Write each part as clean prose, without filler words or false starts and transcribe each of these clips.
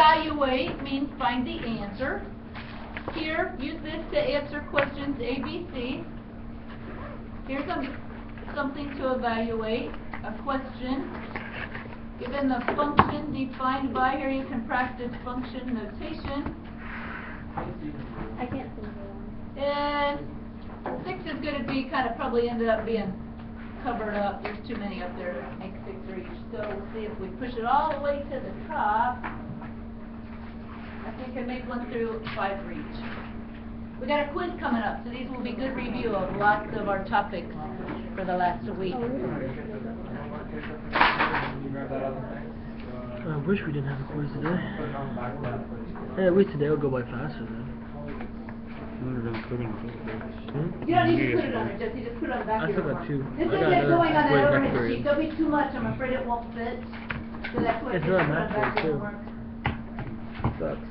evaluate means find the answer. Here, use this to answer questions A, B, C. Here's something to evaluate, a question. Given the function defined by, here you can practice function notation. I can't see the one. And 6 is going to be probably ended up being covered up. There's too many up there to make 6 for each. So we'll see if we push it all the way to the top. I think I made 1 through 5 for each. We got a quiz coming up, so these will be good review of lots of our topics for the last week. I wish we didn't have a quiz today. Hey, at least today will go by faster then. You don't need to put it on there, Jesse. Just put it on the back I of still your got 2. This I is got just going on that quiz next overhead period. sheet. There'll be too much. I'm afraid it won't fit. So that's what It's I not just put on math the back of too. the homework. Sucks.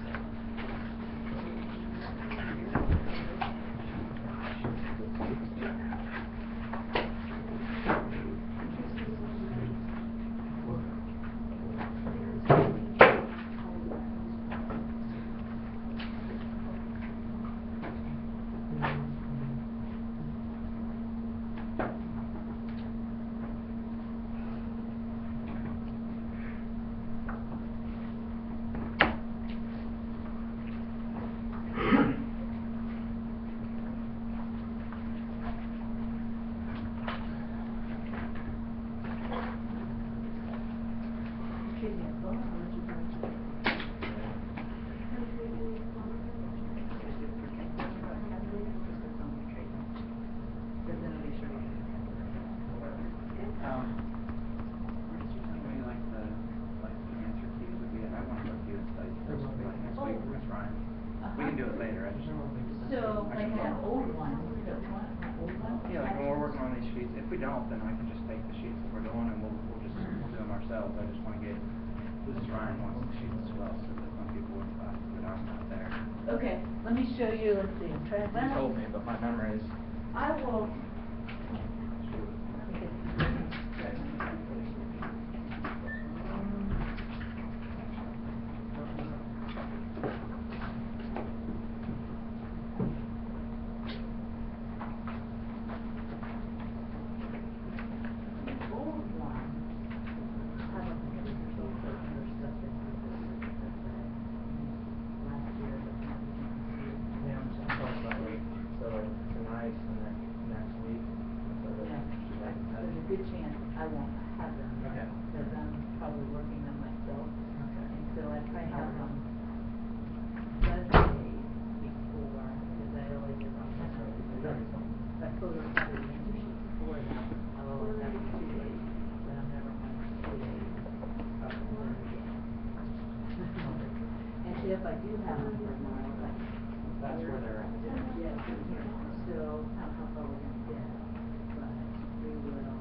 We can do it later. So, like an old one. Yeah, like when we're working on these sheets. If we don't, then I can just take the sheets that we're doing and we'll do them ourselves. I just want to get Ryan wants the sheets as well, so that when people in class that I'm not there. Okay, let me show you. Let's see. I'm trying to You told me, but my memory is. I will. Good chance I won't have them because I'm probably working on myself, and so I probably have them Wednesday before because I always do on Saturday. But I told her about the answer sheet before that. I'll always have 2 days, but I'm never on 2 days. And see if I do have them for tomorrow, like That's where they're at. yeah, so I don't know how far we're gonna get, but we will.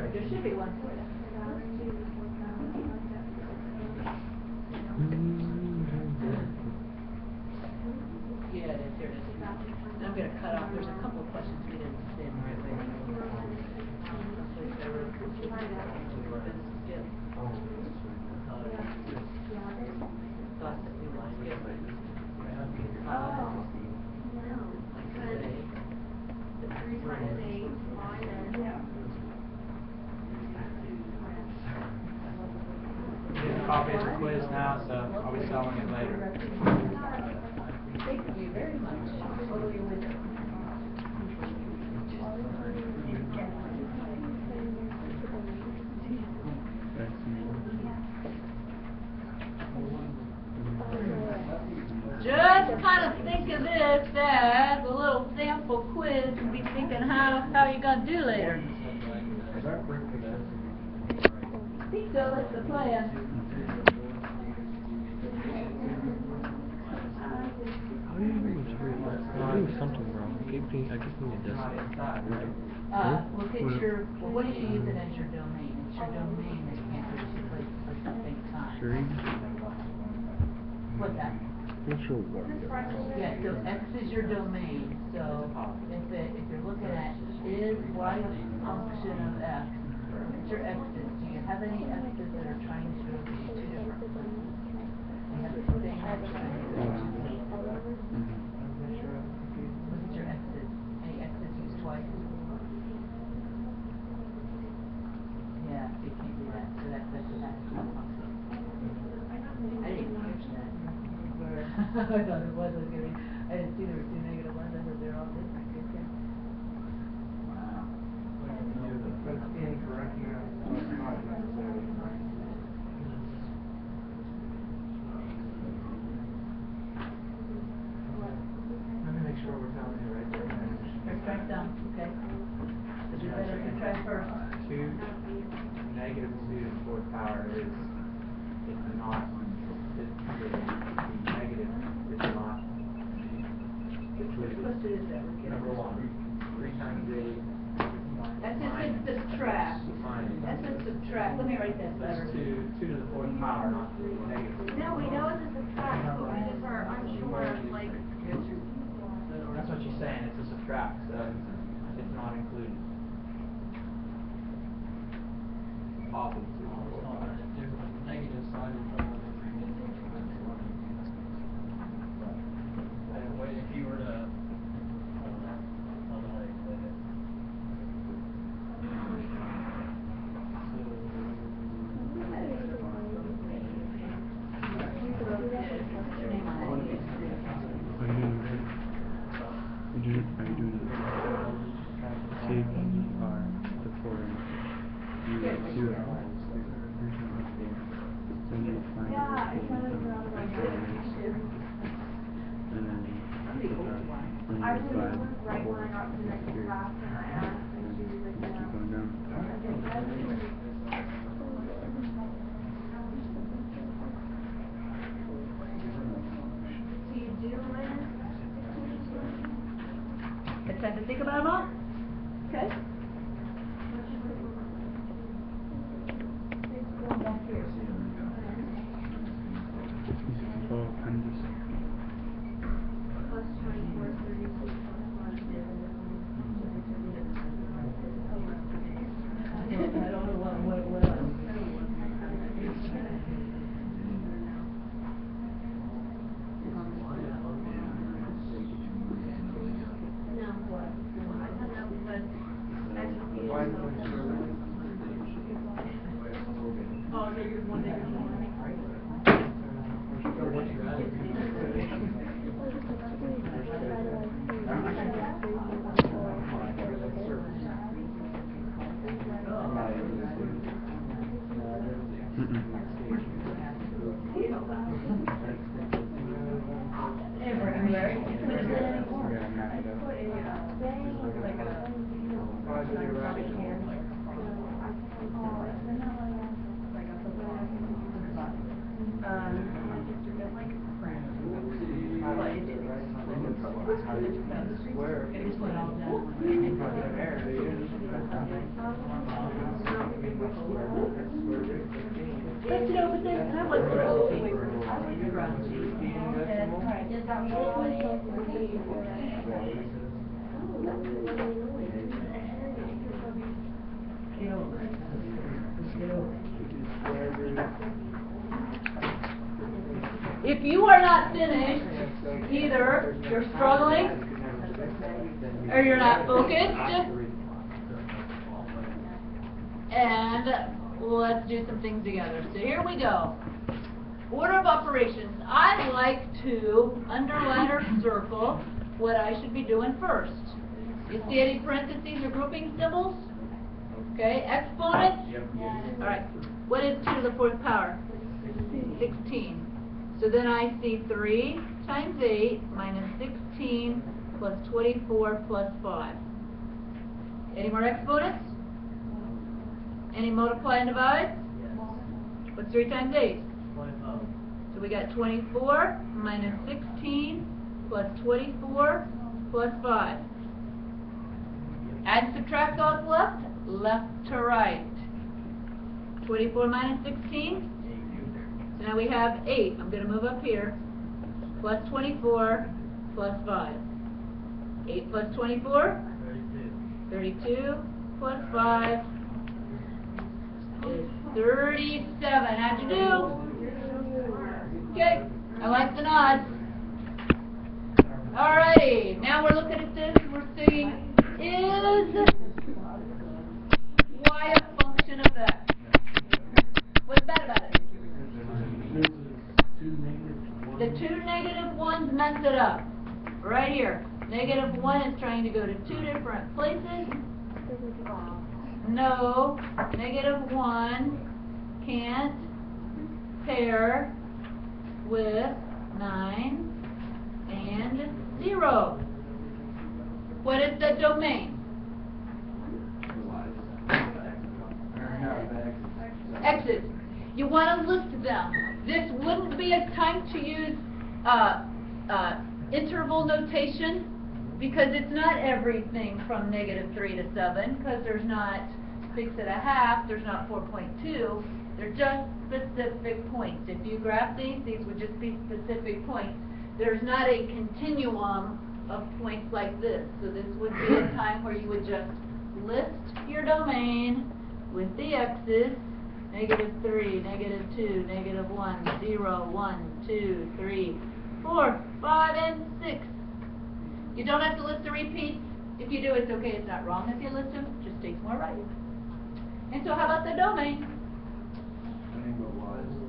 There should be one for you. Yeah, it is. Here it is. And I'm going to cut off. There's a couple of questions we didn't say in the right way. take the quiz now, so I'll be selling it later. Thank you very much. Follow your wisdom. Just kind of think of this as a little sample quiz and be thinking how you're going to do later. I think so, that's the plan. How do you know it's real? I'm doing something wrong. I keep thinking it does. Look at your, well, what are you using as your domain? It's your domain that you can't put two places at the same time. Three. What's that? What's your work? Yeah, so X is your domain, so if you're looking at is Y a function of X, what's your X's? Do you have any X's that are trying to go to two different places? Do you have the same X trying to go to two places? Look at your X's. Any X's used twice? Yeah, you can't do that, so that's a function. I didn't even catch that. I thought it was gonna be, I didn't see there were two negative ones, I thought they were all different. Okay. Wow. That's incorrect, you know, it's not necessarily. Let me make sure we're telling you right there. Subtract them, okay? Is it better to try first? 2 negative 2 to the fourth power is, it's not, the negative is not Which question is that? number 1. 3 times 8. That's just subtract. That's just subtract. Let me write that better. 2 to the fourth power, not the negative. No, we know it's a subtract, but we just are unsure of, like. That's what she's saying, it's a subtract, so it's not included. Opposite. Negative side is if you were to, I don't know how to explain it. Are you doing it? Take the 4 and you do it. Then you find and then I remember right when I got to the next class and I asked and she was like, keep going down. so you do minus 16? It's time to think about them all? Okay. Going back here. Oh, I'm just. Plus 24, 36, plus 1. I don't know what else. No, what? I don't know because Why is it zero? Oh, negative 1, negative 1. But you know, but then I like the grouchy. I like the grouchy. Get over it. Get over it. If you are not finished, either you're struggling or you're not focused. And let's do some things together. So here we go. Order of operations. I like to underline or circle what I should be doing first. You see any parentheses or grouping symbols? Okay, exponents? Yep. Alright, what is 2 to the 4th power? 16. So then I see 3 times 8 minus 16 plus 24 plus 5. Any more exponents? Any multiply and divide? What's 3 times 8? 25. So we got 24 minus 16 plus 24 plus 5. Add and subtract those left, left to right. 24 minus 16. So now we have 8. I'm going to move up here. Plus 24 plus 5. 8 plus 24? 32 plus 5 is 37. How'd you do? Okay, I like the nod. Alrighty, now we're looking at this and we're saying, is y a function of x? What's bad about it? The 2 negative ones mess it up. Right here. Negative 1 is trying to go to 2 different places. No, negative 1 can't pair with 9 and 0. What is the domain? X's. You want to list them. This wouldn't be a time to use interval notation because it's not everything from -3 to 7 because there's not 6.5, there's not 4.2, they're just specific points. If you graph these would just be specific points. There's not a continuum of points like this. So this would be a time where you would just list your domain with the x's, -3, -2, -1, 0, 1, 2, 3, 4, 5, and 6. You don't have to list the repeats. If you do, it's okay. It's not wrong if you list them. It just takes more writing. And so how about the domain?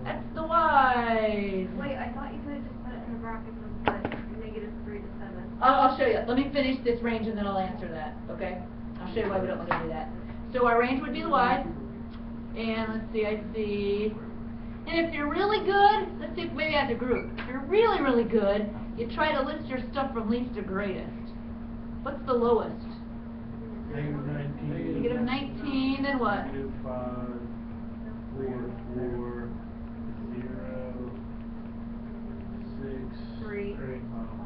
That's the y's. Wait, I thought you could have just put it in the brackets and put -3 to 7. I'll show you. Let me finish this range and then I'll answer that, okay? I'll show you why we don't want to do that. So our range would be the y's. And let's see, I see. And if you're really good, let's see if maybe I have to group. If you're really, really good, you try to list your stuff from least to greatest. What's the lowest? -19. -19, then what? -5, 4, 4, 0, 6, 3, 3, 9,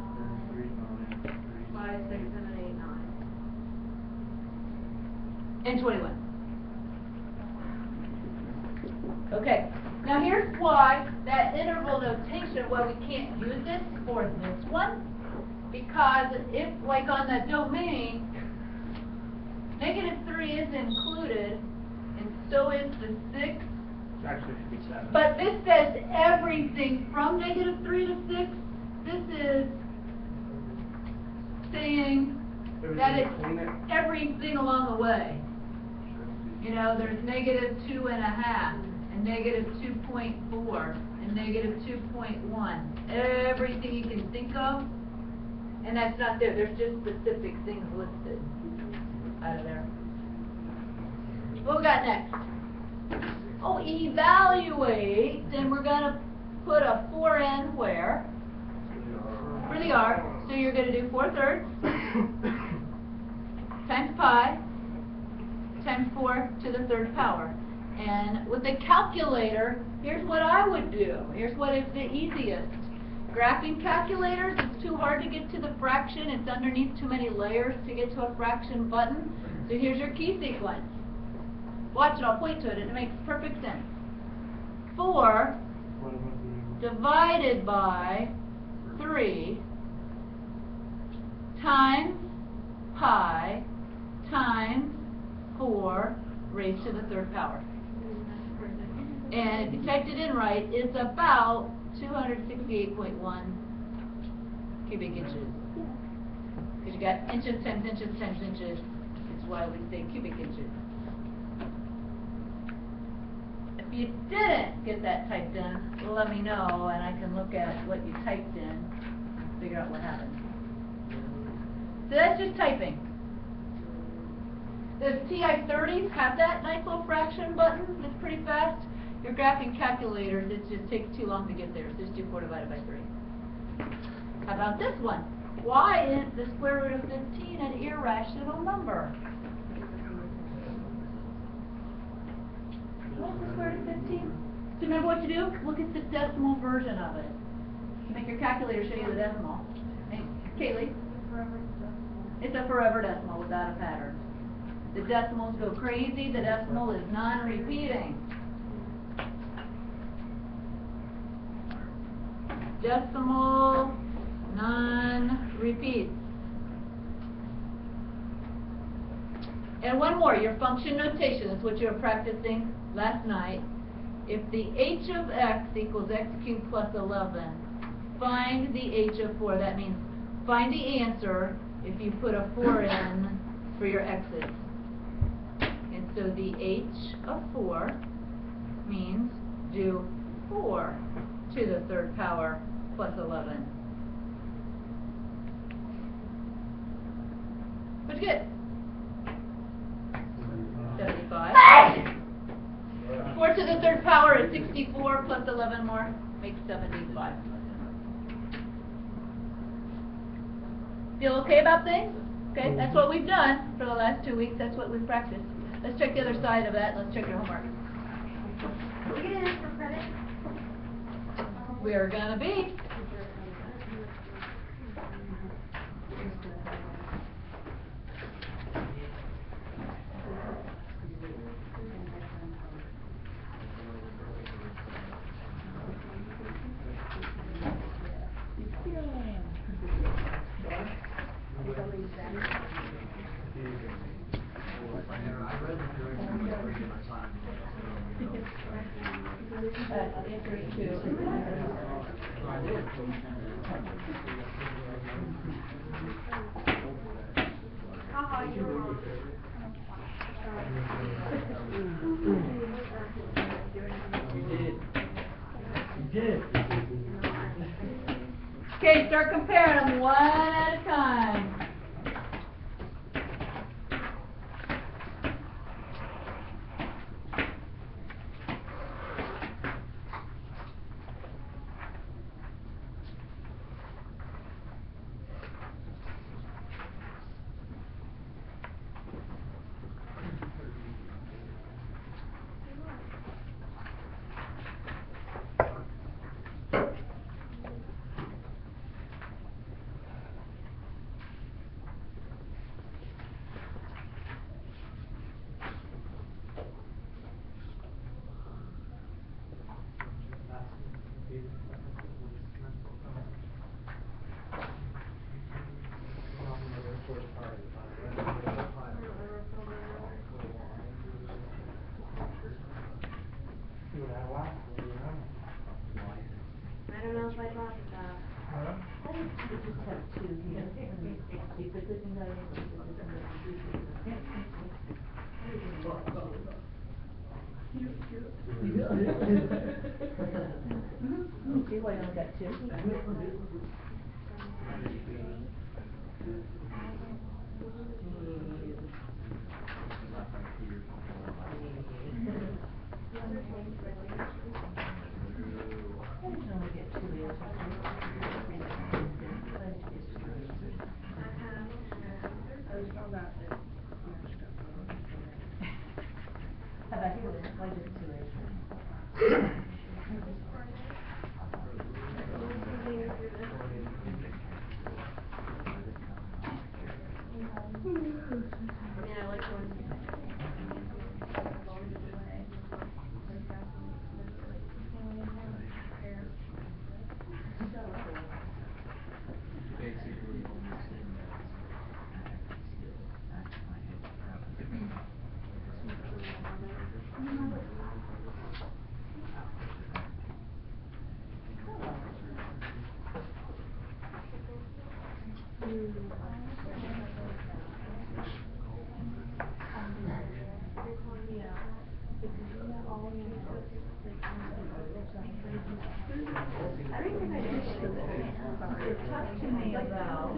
5, 6, 7, 8, 9. And 21. Okay, now here's why that interval notation, why we can't use it for this one. Because if, like on the domain, -3 is included, and so is the 6. Actually, it should be 7. But this says everything from -3 to 6. This is saying that it's everything along the way. You know, there's -2.5, and -2.4, and -2.1. Everything you can think of, and that's not there. There's just specific things listed out of there. What we got next? Oh, evaluate, and we're going to put a 4n where? For the r. So you're going to do 4/3 times pi times 4 to the 3rd power. And with the calculator, here's what I would do. Here's what is the easiest. Graphing calculators, it's too hard to get to the fraction. It's underneath too many layers to get to a fraction button. So here's your key sequence. Watch it, I'll point to it, and it makes perfect sense. 4 divided by 3 times pi times 4 raised to the 3rd power. And if you typed it in right, it's about 268.1 cubic inches. Because you got inches times inches times inches. It's why we say cubic inches. you didn't get that typed in, let me know and I can look at what you typed in, figure out what happened. So that's just typing. The TI-30s have that nice little fraction button. It's pretty fast. Your graphing calculators, it just takes too long to get there. So just do 4 divided by 3. How about this one? Why is the square root of 15 an irrational number? What's the square root of 15? So remember what to do? Look at the decimal version of it. Make your calculator show you the decimal. Hey, Kaylee? It's a forever decimal without a pattern. The decimals go crazy. The decimal is non-repeating. Decimal non-repeats. And one more, your function notation. That's what you were practicing last night. If the h of x equals x cubed plus 11, find the h of 4. That means find the answer if you put a 4 in for your x's. And so the h of 4 means do 4 to the 3rd power plus 11. What'd you get? 75. 4 to the 3rd power is 64 plus 11 more makes 75. Feel okay about things? Okay, that's what we've done for the last 2 weeks. That's what we've practiced. Let's check the other side of that. Let's check your homework. We get in for credit? We are gonna be. Okay, start comparing them one at a time. I don't know if I thought of that. I think you just have 2 here. You put this in there, you put this See why I only got 2? How about you? Why just 2 I mean, I like going to yeah. Talk to me about.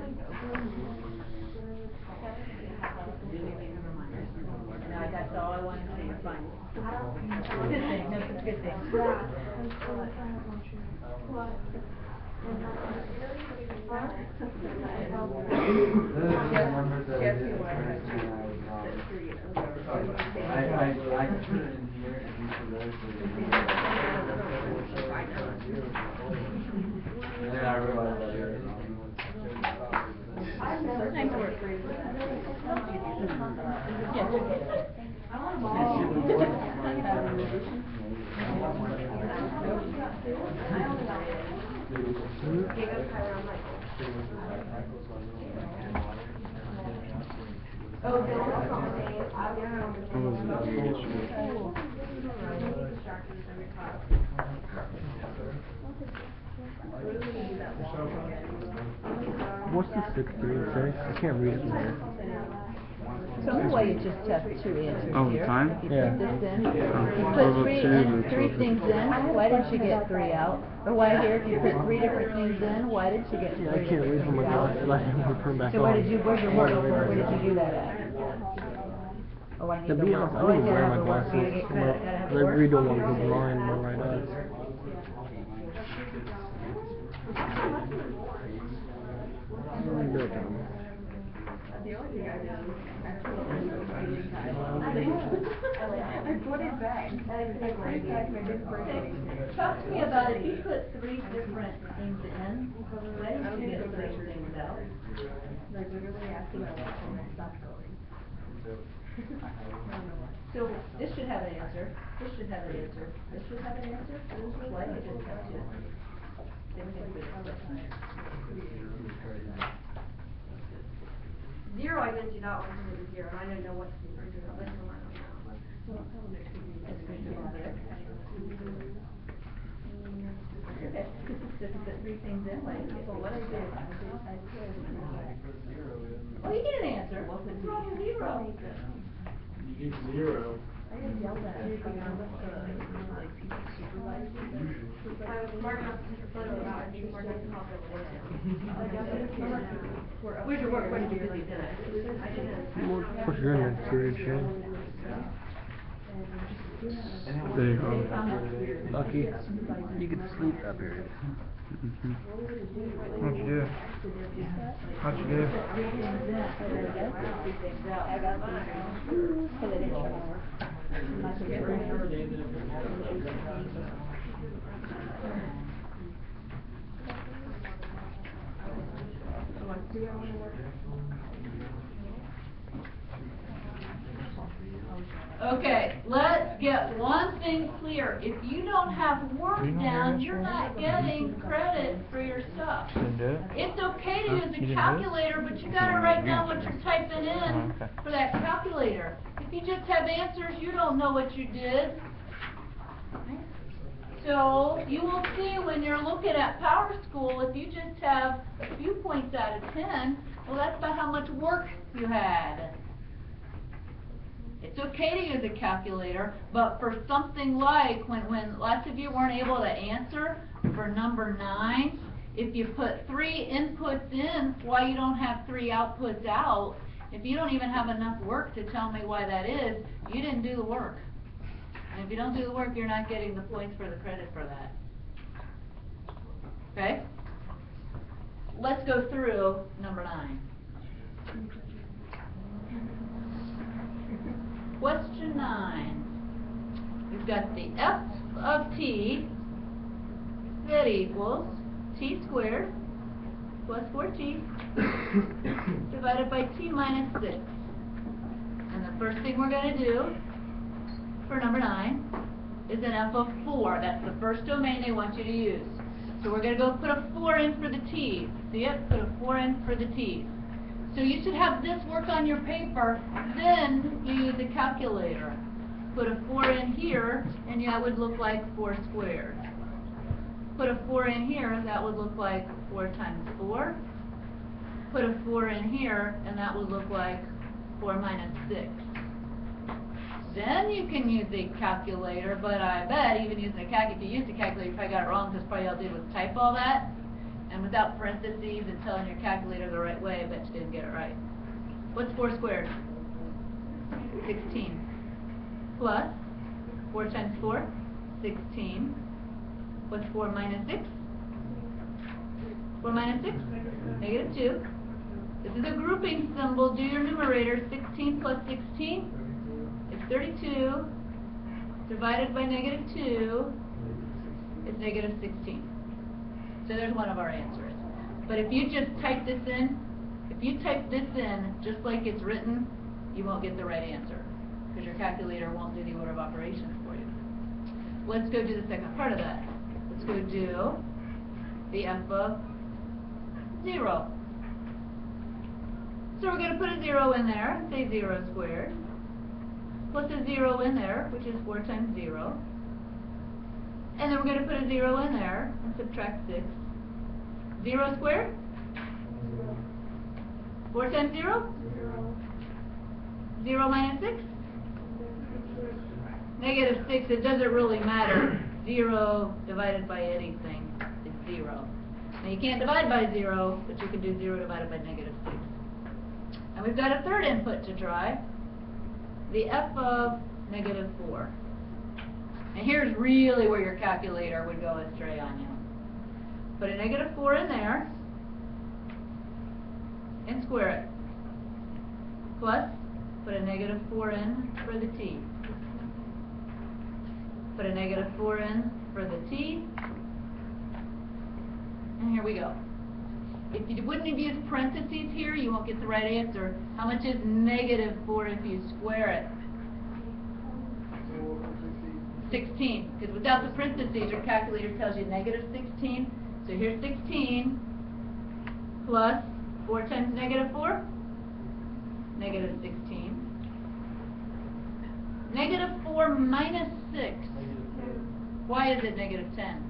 No, that's all I wanted to say, you're fine. Good thing, no, it's a good thing. I can put it in here and use the rest of it. And then I realized that it was. Thanks for agreeing with that. Yes. Oh, What's the sixth period say? I can't read it from here. So anyway, you just have two answers Oh, here. time? If you Yeah. put this in, you Twelve put oh three two in, and three 12:50. things in, why didn't you get three out? Or why here, if you put three different things in, why did you get three Yeah, I can't read from my out? glasses. I have to turn back So on. where's your work? Where did you do that at? Oh, I need To the be work. honest, I Oh, need to wear have my the work. glasses. You get credit, gotta have I the work. really don't want to go blind in my right eye. Talk to me about if you put three different things in, why did you get three things out? So this should have an answer, this should have an answer, this should have an answer, why did you just have two? Same thing with this question. Zero, I did not want to do zero, and I don't know what to do for zero, this one I don't know. Okay, so if you put three things in, why did you get three? Oh, you get an answer, what's wrong with zero? You get zero. I was smart enough to take a photo of that, and be smart enough to help it with it. Where's your work, where did you put these in? I didn't. Of course, you're in the period, Shane. There you go. Lucky. You get to sleep that period. What'd you do? How'd you do? Okay, let's get one thing clear. If you don't have work down, you're not getting credit for your stuff. Didn't do it? It's okay to Huh? use You a didn't do it? calculator, but you gotta write down what you're typing in Oh, okay. for that calculator. If you just have answers, you don't know what you did. So, you will see when you're looking at Power School, if you just have a few points out of 10, well, that's about how much work you had. It's okay to use a calculator, but for something like when lots of you weren't able to answer for number 9, if you put 3 inputs in, why you don't have 3 outputs out, if you don't even have enough work to tell me why that is, you didn't do the work. And if you don't do the work, you're not getting the points for the credit for that. Okay? Let's go through number 9. Question 9. We've got the f of t that equals t squared plus 4t divided by t minus 6. And the first thing we're going to do for number 9 is an f of 4. That's the first domain they want you to use. So we're going to go put a 4 in for the t. See it? Put a 4 in for the t. So you should have this work on your paper, then you use a calculator. Put a 4 in here, and that would look like 4 squared. Put a 4 in here, that would look like 4 times 4. Put a 4 in here, and that would look like 4 minus 6. Then you can use a calculator, but I bet even using a calculator, if you used a calculator, you probably got it wrong, because probably all you did was type all that. and without parentheses and telling your calculator the right way, I bet you didn't get it right. What's 4 squared? 16. Plus 4 times 4? 16. What's 4 minus 6? 4 minus 6? Negative 2. This is a grouping symbol. Do your numerator. 16 plus 16 is 32. Divided by negative 2 is negative 16. So there's one of our answers. But if you just type this in, just like it's written, you won't get the right answer, because your calculator won't do the order of operations for you. Let's go do the second part of that. Let's go do the f of 0. So we're going to put a 0 in there, say 0 squared, plus a 0 in there, which is 4 times 0. And then we're going to put a 0 in there and subtract 6. 0 squared? 4 times 0? 0 minus 6? Negative 6. It doesn't really matter. 0 divided by anything is 0. Now you can't divide by 0, but you can do 0 divided by negative 6. And we've got a third input to try. The f of negative 4. And here's really where your calculator would go astray on you. Put a negative 4 in there and square it. Plus, put a negative 4 in for the t. Put a negative 4 in for the t. And here we go. If you wouldn't have used parentheses here, you won't get the right answer. How much is negative 4 if you square it? 16. Because without the parentheses, your calculator tells you negative 16. So here's 16 plus 4 times negative 4? Negative 16. Negative 4 minus 6. Why is it negative 10?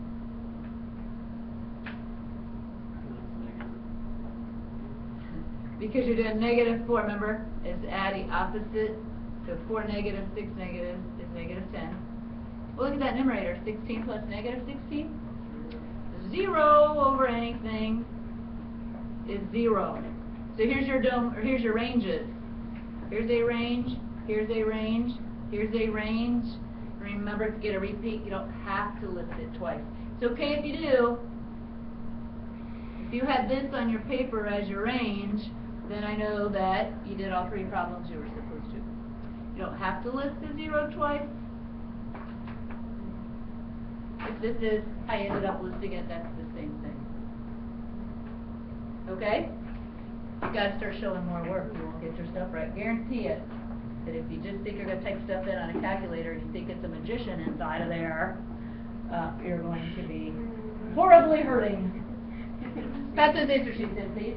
Because you're doing negative 4, remember? It's adding opposite. So 4 negative, 6 negative is negative 10. Well, look at that numerator. 16 plus negative 16? 0 over anything is 0. So here's your here's your ranges. Here's a range, here's a range, here's a range. Remember, if you get a repeat, you don't have to list it twice. It's okay if you do. If you had this on your paper as your range, then I know that you did all 3 problems you were supposed to. You don't have to list the 0 twice. If this is how you ended up listing it, that's the same thing. Okay? You gotta start showing more work. You won't get your stuff right. Guarantee it. That if you just think you're gonna type stuff in on a calculator and you think it's a magician inside of there, you're going to be horribly hurting. Pass those answer sheets in, please.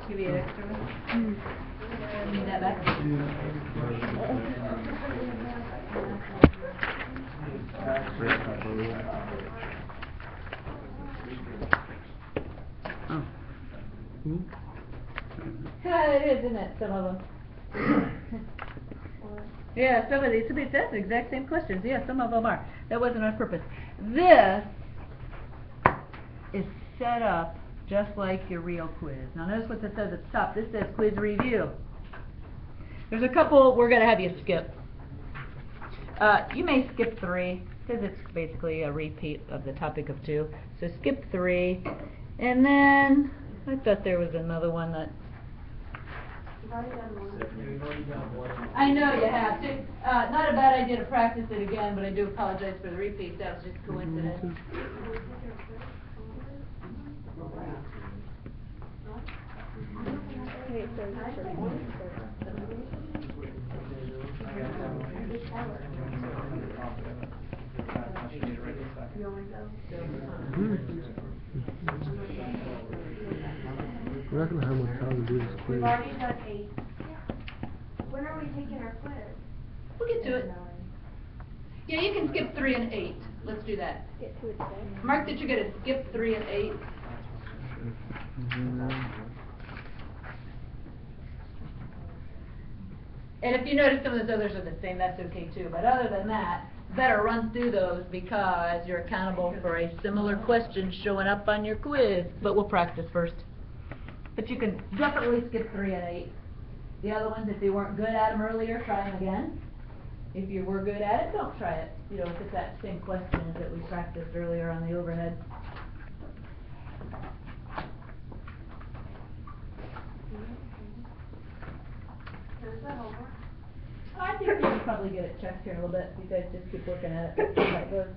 Give you an extra one? Need that back? Oh. Cool. It is, isn't it? Some of them. Yeah, some of these, that's the exact same questions. Yeah, some of them are. That wasn't on purpose. This is set up just like your real quiz. Now notice what this says at the top. This says quiz review. There's a couple we're going to have you skip. You may skip 3, because it's basically a repeat of the topic of 2. So skip 3. And then, I thought there was another one that... I know you have to. Not a bad idea to practice it again, but I do apologize for the repeat. That was just coincidence. we go? We're not gonna have much time to do this quiz. We've already done 8. When are we taking our quiz? We'll get to it. Yeah, you can skip 3 and 8. Let's do that. Get to it today. Mark that you're gonna skip 3 and 8. And if you notice some of those others are the same, that's okay too. But other than that, better run through those because you're accountable for a similar question showing up on your quiz. But we'll practice first. But you can definitely skip 3 and 8. The other ones, if you weren't good at them earlier, try them again. If you were good at it, don't try it. You know, if it's that same question that we practiced earlier on the overhead. There's the homework. I think you can probably get it checked here in a little bit. You guys just keep working at it. See how it goes.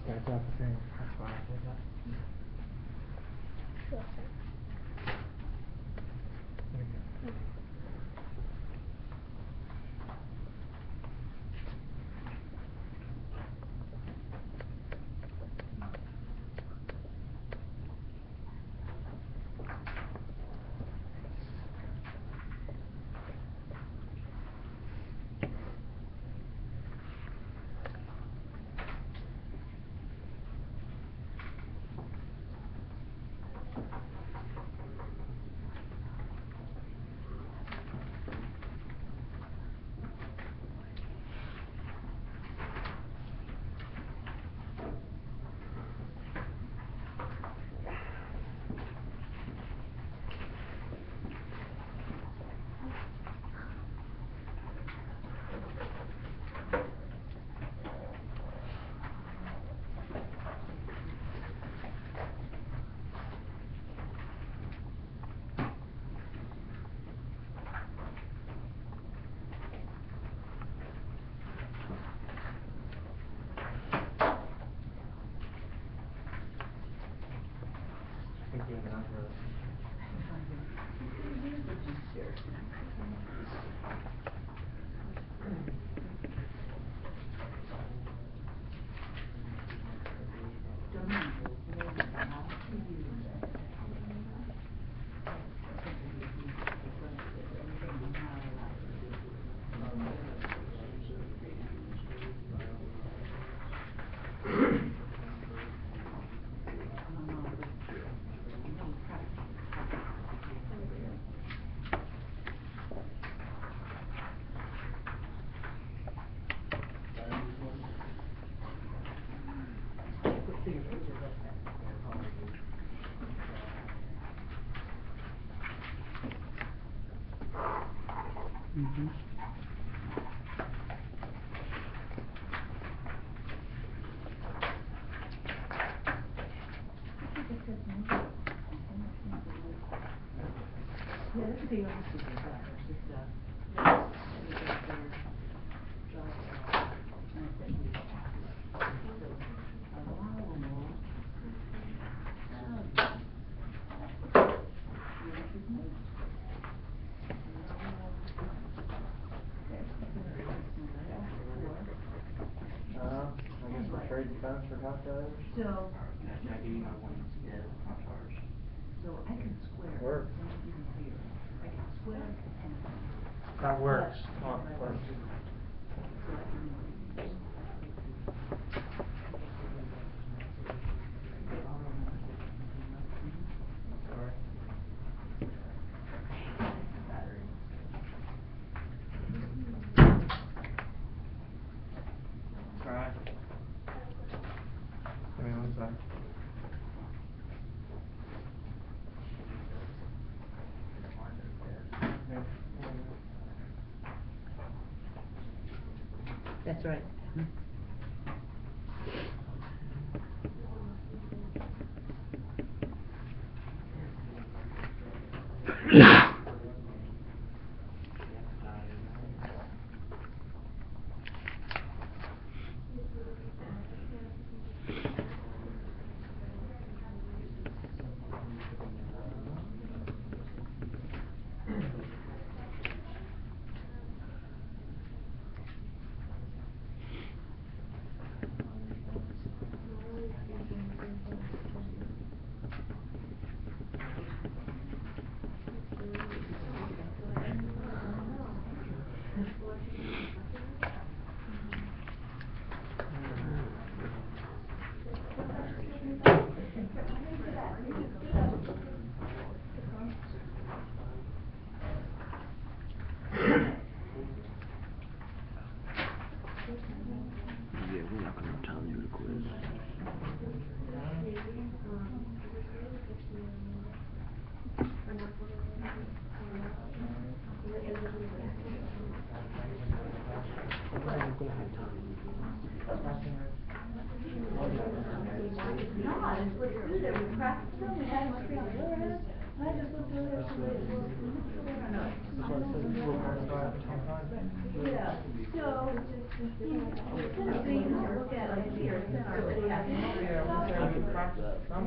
That's not the same. That's why I did that. There we go. I think we have enough for this. Mm-hmm. I guess we're trade defense for calculators. So, Yeah, I do know one instead, not charge. Works. That works. Oh, works. Sorry. Right. Give me one sec. that's right. Yeah, we're not gonna have time to do the quiz.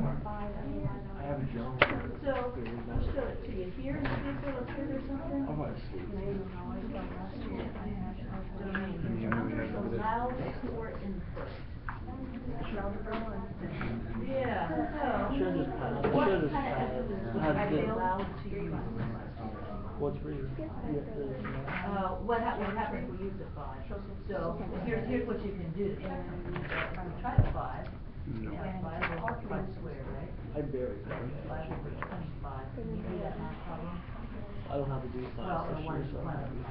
I have a job. So, I'll show it to you here, in case it looks good or something. I want to sleep. Allow for input. Yeah, so, Should just pass. what Should just kind of pass. emphasis would Has I be this. allowed to use? What's for you? What happens if we use the 5? So, here's what you can do. If we try the 5, No. and 5 over 5 squared, right? I barely got 5 over 25, can you do that math problem? I don't have to do Well, science or this 1 year, is so. 1 over 5.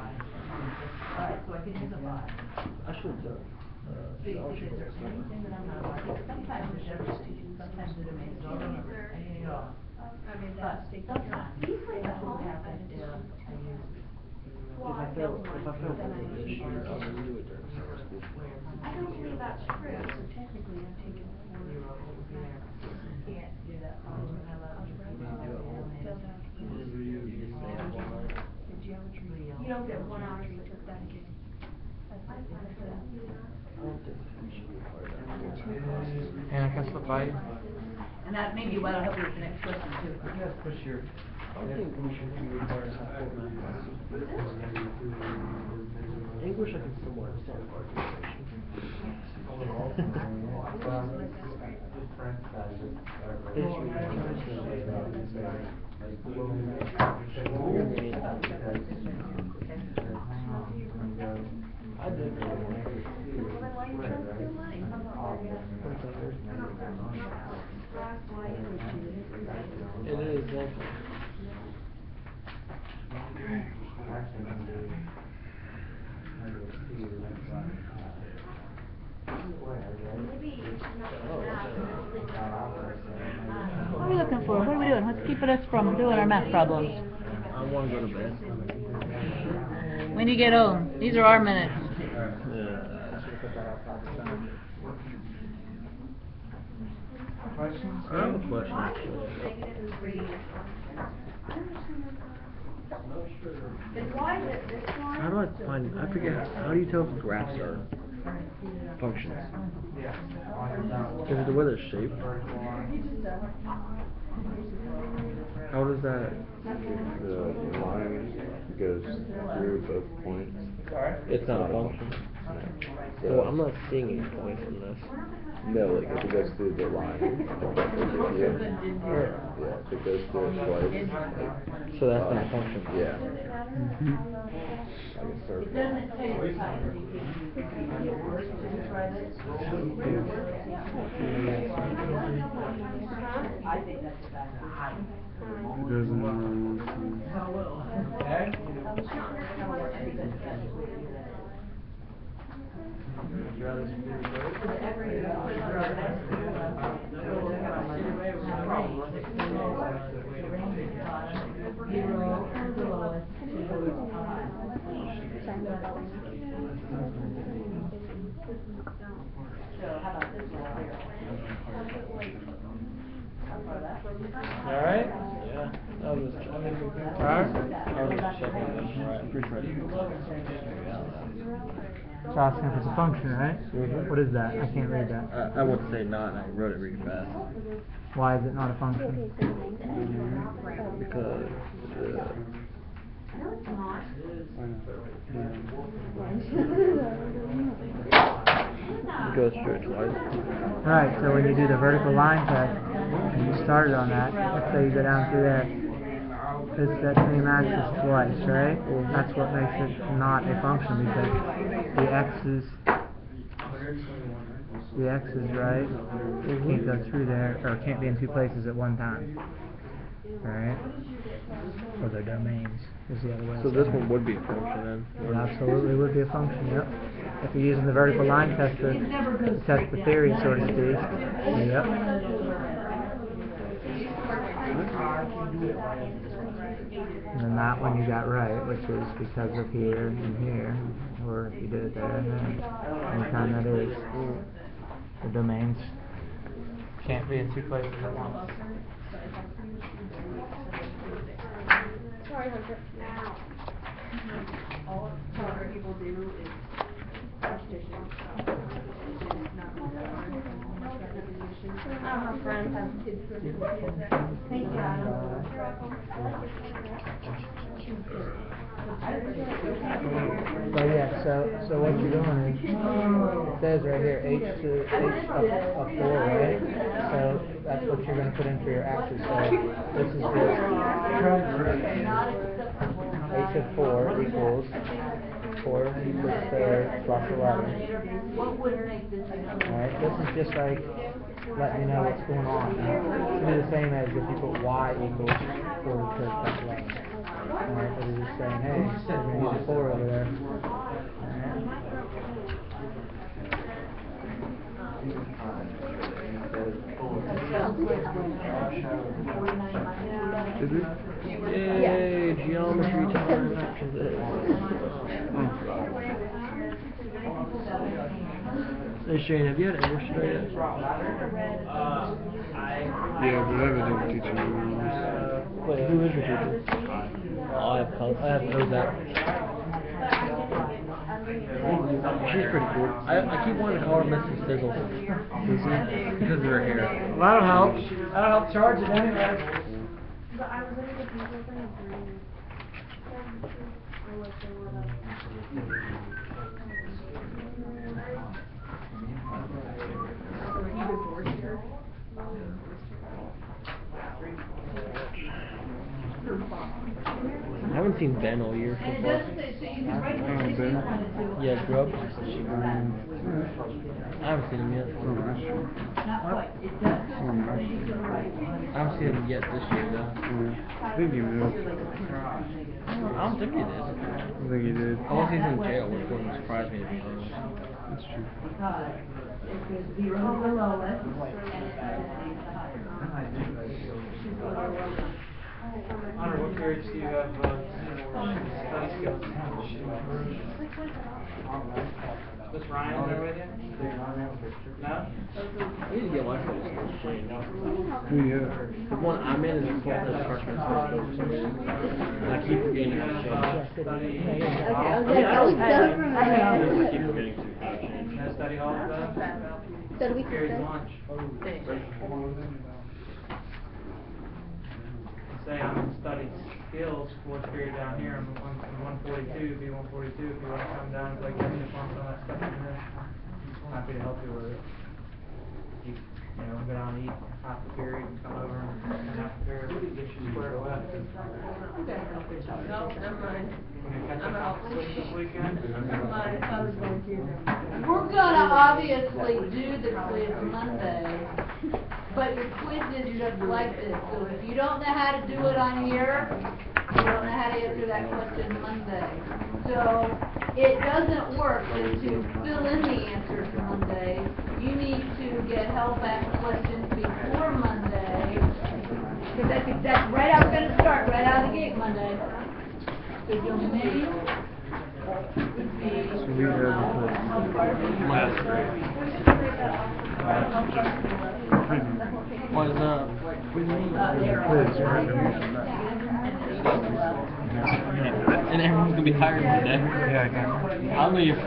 Alright, so I can use a 5. I should have done. See, is there anything that I'm not writing? Sometimes it does, sometimes it makes all the numbers, anything at all. But sometimes, that's what happens if I use If I fail one this year, I'll redo it during summer school. I don't believe that's true. So technically, I'm taking 4 over there. Can't do that problem, and I love you. You don't get 1 hour, you took that again. I don't think we should be part of that. And I can slip by you. And that maybe what'll help you with the next question too. Yes, push your. I don't think we should be required to have full math classes. English I can somewhat understand argumentation. History, I did. It is, definitely. What are we looking for? What are we doing? What's keeping us from doing our math problems? I want to go to bed. When you get home, these are our minutes. Questions? I have a question actually. It's why this one. How do I find, I forget, how do you tell if graphs are functions? Is it the way they're shaped? How does that? The line goes through both points. It's not a function. So Well, I'm not seeing any points in this. no, like if it goes through the line, yeah, if it goes through it twice. So that's not a function. Yeah. Mm-hmm. Like a circle. It doesn't tell you the type. Did you try this? I think that's the best. It doesn't Alright? Yeah. That was just, alright? I was just checking this, right? pretty sure. It's asking if it's a function, right? Mhm. What is that? I can't read that. I would say not, and I wrote it really fast. Why is it not a function? Because, it goes through it twice. Right, so when you do the vertical line test, and you started on that, let's say you go down through there, it's that same axis twice, right? That's what makes it not a function, because the x's, right, can't go through there, or can't be in two places at one time. Right? Or their domains is the other way. So this one would be a function then? It absolutely would be a function, yep. If you're using the vertical line test to test the theory, so to speak. Yep. And then that one you got right, which is because of here and here, or if you did it there and there. Anytime that is, the domains can't be in two places at once. Sorry, Hunter. All people do is wash dishes. I don't have friends. Thank you, Adam. So yeah, so what you're doing is, it says right here, h of 4, right? So that's what you're going to put in for your axis. So this is just h of 4 equals 4 equals third plus 11. What would make this? Alright, this is just like letting you know what's going on. It's be the same as if you put y equals 4 third plus 11. Alright, but it's just saying, hey, we're going to use a 4 over there. Did we? Yay, geometry time after this. Hey Shane, have you had English today yet? Yeah, but I have a different teacher than yours. Wait, who is your teacher? Oh, I have Kozak. She's pretty cool. I keep wanting to call her Mrs. Sizzle. Because of her hair. That'll help. That'll help charge it anyway. But I was looking at the people thing and I was I haven't seen Ben all year so And it far. doesn't say, so you can write Ben? this if you wanted to. Yeah, Grub. I haven't seen him yet. Oh, that's true. Not quite, it does. Oh, nice. You can write. I haven't seen him yet this year though. Yeah. I think you did. I don't think he did. I think you did. Unless he's in jail, which wouldn't surprise me to be honest. That's true. Because it's 0 is the lowest, and it's 50 is the highest. Hunter, what periods do you have, study skills? Was Ryan there with you? No? We need to get one for this. The one I'm in is the freshman. And I keep forgetting to change. I keep forgetting to change. No study hall stuff? Carries lunch. Say I'm in study skills, fourth period down here, I'm in 142, B142, if you want to come down and play catch up on some of that stuff in there, I'm happy to help you with it. You know, go down and eat half the period and come over and half the period, get you squared away. No, never mind. We're gonna catch up on this weekend? We're gonna obviously do the quiz Monday, but your quiz is just like this, so if you don't know how to do it on here, you don't know how to answer that question Monday. So, it doesn't work just to fill in the answers for Monday. You need to get help ask questions before Monday, because that's right how we're gonna start, right out of the gate Monday. So domain would be Last grade. What is that? And everyone's gonna be tired today. Yeah, I can. How many you sleep?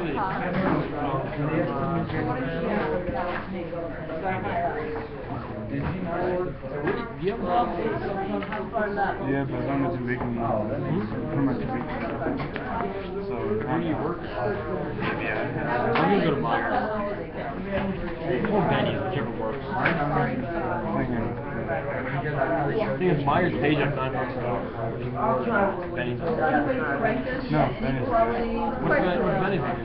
Do you have a lot? Yeah, but I'm not too big anymore. I'm not too big. So, Where do you work? Yeah. I'm gonna go to Myers. Or Benny's, whichever works. I think it's Myers pays up $9 an hour. Benny's. No, Benny's. What's Benny's again?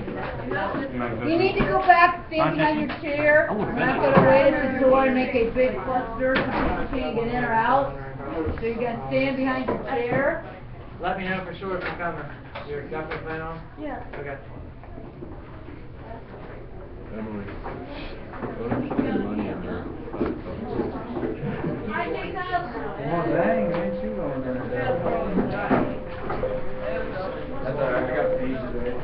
You need to go back, stand behind your chair. We're not gonna wait at the door and make a big cluster so people can't get in or out. So you gotta stand behind your chair. Let me know for sure if you're coming. You're definitely planning on? Yeah. Okay. Emily, what if you spend money on her? Hi, Jacob. Well, dang, ain't too long there. That's alright, I got paid today.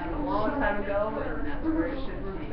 A long time ago, and that's where it should be.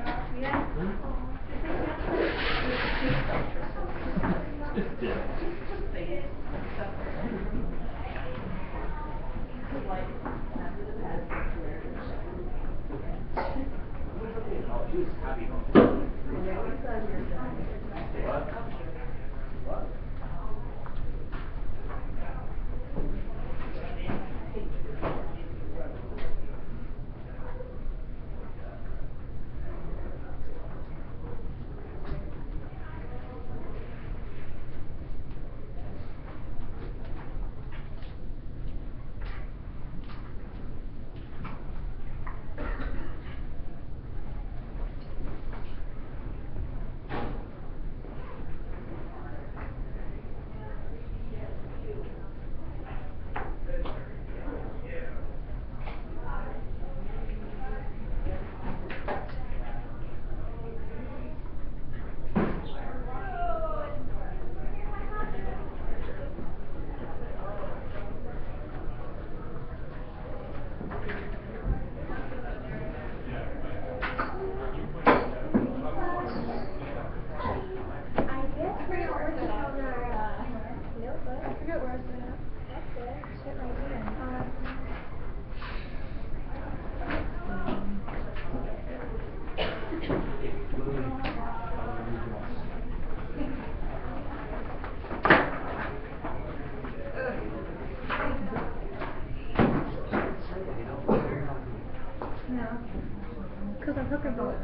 Because of hooker boots.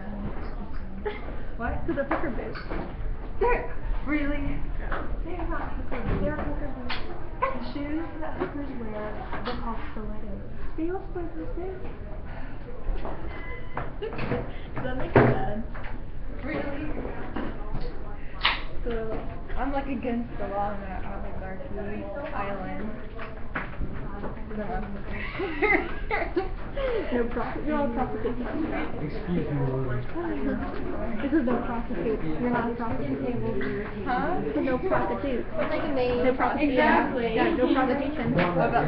What? Because of hooker boots. They're really? They're not hooker boots. They're hooker boots. The shoes that hookers wear, they're called stilettos. They also wear those too. Does that make you mad? Really? So, I'm like against the law on that oligarchy island. No prostitute. You're not a prostitute. Excuse me, Lily. This is no prostitute. You're not a prostitute. Huh? This is no prostitute. Like a maid. No prostitute. Exactly. Yeah, no prostitution. What about?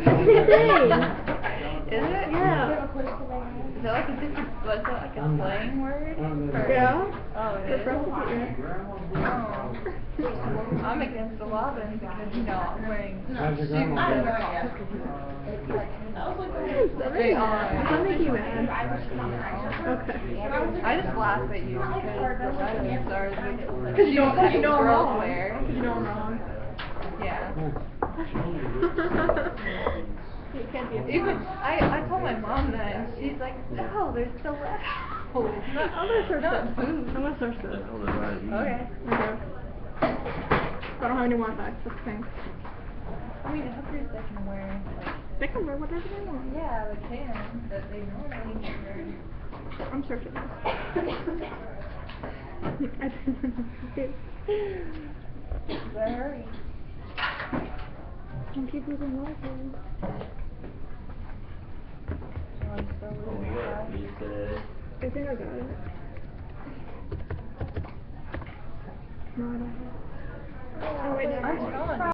Same thing. Is it? Yeah. Is that like a different, was that like a slang word? For- Yeah. Oh, it For is? prostitute, Oh. I'm against the law then because, you know, I'm wearing How's your shoes grandma that doing? are They are. Does that make you mad? Okay. I just laugh at you because the letters are the Because you know I'm girls wrong. wear. Because you know I'm wrong. Yeah. You can't be a Even I told my mom that and she's like, no, there's stilettos. I'm gonna search Not this. boots. I'm gonna search this. Okay. Okay. I don't have any Wi-Fi. That's the thing. I mean, hookers they can wear like They can wear whatever they want. yeah, they can, but they normally wear. I'm searching this. I didn't know. Better hurry. Don't keep losing Wi-Fi. Oh, I think I got it. No, I don't have it. Oh, wait, I'm telling you.